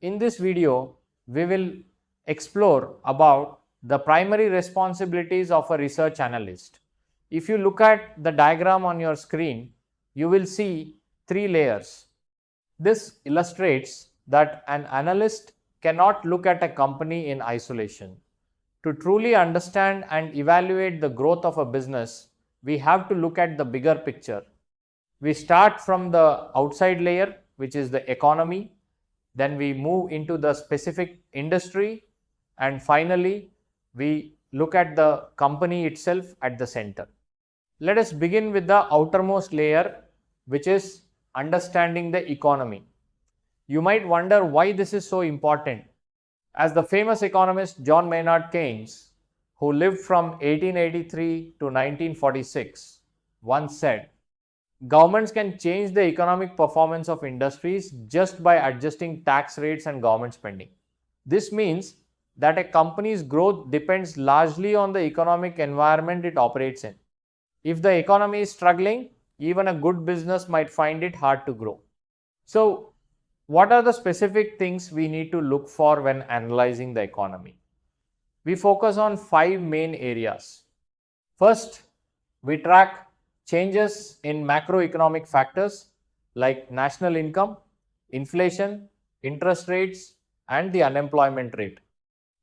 In this video, we will explore about the primary responsibilities of a research analyst. If you look at the diagram on your screen, you will see three layers. This illustrates that an analyst cannot look at a company in isolation. To truly understand and evaluate the growth of a business, we have to look at the bigger picture. We start from the outside layer, which is the economy, then we move into the specific industry, and finally we look at the company itself at the center. Let us begin with the outermost layer, which is understanding the economy. You might wonder why this is so important. As the famous economist John Maynard Keynes, who lived from 1883 to 1946, once said, governments can change the economic performance of industries just by adjusting tax rates and government spending. This means that a company's growth depends largely on the economic environment it operates in. If the economy is struggling, even a good business might find it hard to grow. So, what are the specific things we need to look for when analyzing the economy? We focus on 5 main areas. First, we track changes in macroeconomic factors like national income, inflation, interest rates, and the unemployment rate.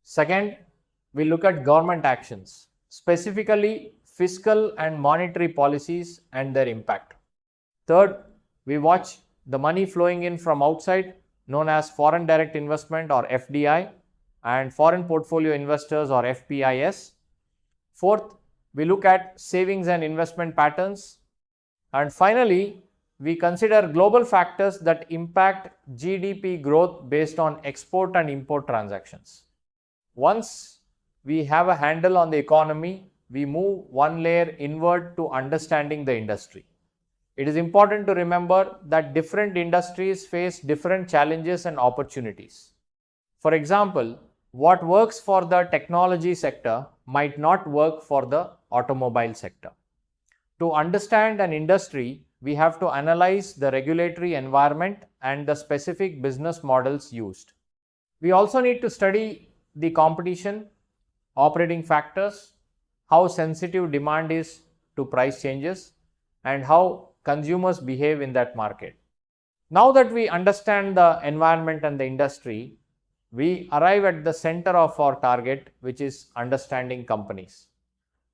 Second, we look at government actions, specifically fiscal and monetary policies and their impact. Third, we watch the money flowing in from outside, known as foreign direct investment or FDI, and foreign portfolio investors or FPIs. Fourth, we look at savings and investment patterns. And finally, we consider global factors that impact GDP growth based on export and import transactions. Once we have a handle on the economy, we move one layer inward to understanding the industry. It is important to remember that different industries face different challenges and opportunities. For example, what works for the technology sector might not work for the automobile sector. To understand an industry, we have to analyze the regulatory environment and the specific business models used. We also need to study the competition, operating factors, how sensitive demand is to price changes, and how consumers behave in that market. Now that we understand the environment and the industry, we arrive at the center of our target, which is understanding companies.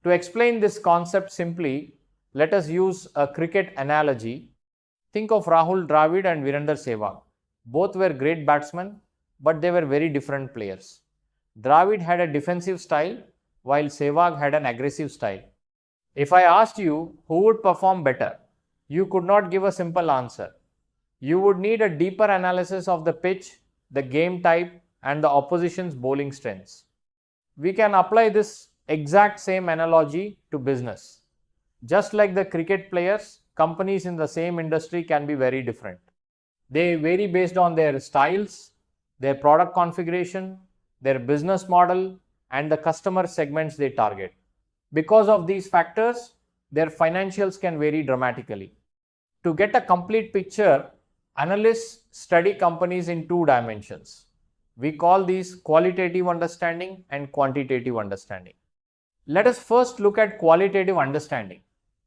To explain this concept simply, let us use a cricket analogy. Think of Rahul Dravid and Virender Sehwag. Both were great batsmen, but they were very different players. Dravid had a defensive style, while Sehwag had an aggressive style. If I asked you who would perform better, you could not give a simple answer. You would need a deeper analysis of the pitch, the game type, and the opposition's bowling strengths. We can apply this exact same analogy to business. Just like the cricket players, companies in the same industry can be very different. They vary based on their styles, their product configuration, their business model, and the customer segments they target. Because of these factors, their financials can vary dramatically. To get a complete picture, analysts study companies in 2 dimensions. We call these qualitative understanding and quantitative understanding. Let us first look at qualitative understanding.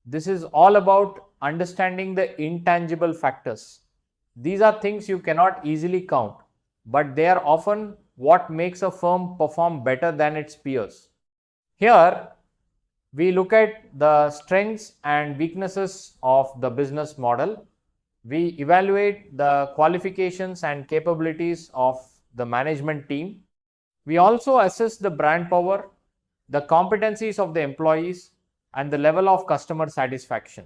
This is all about understanding the intangible factors. These are things you cannot easily count, but they are often what makes a firm perform better than its peers. Here, we look at the strengths and weaknesses of the business model. We evaluate the qualifications and capabilities of the management team. We also assess the brand power, the competencies of the employees, and the level of customer satisfaction.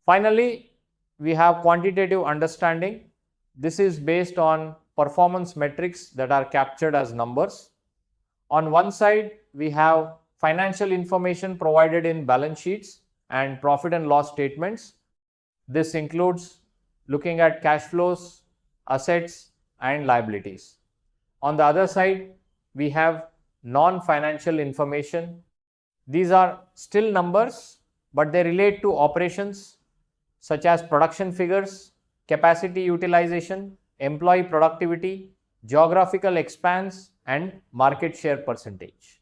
Finally, we have quantitative understanding. This is based on performance metrics that are captured as numbers. On one side, we have financial information provided in balance sheets and profit and loss statements. This includes looking at cash flows, assets, and liabilities. On the other side, we have non-financial information. These are still numbers, but they relate to operations such as production figures, capacity utilization, employee productivity, geographical expanse, and market share percentage.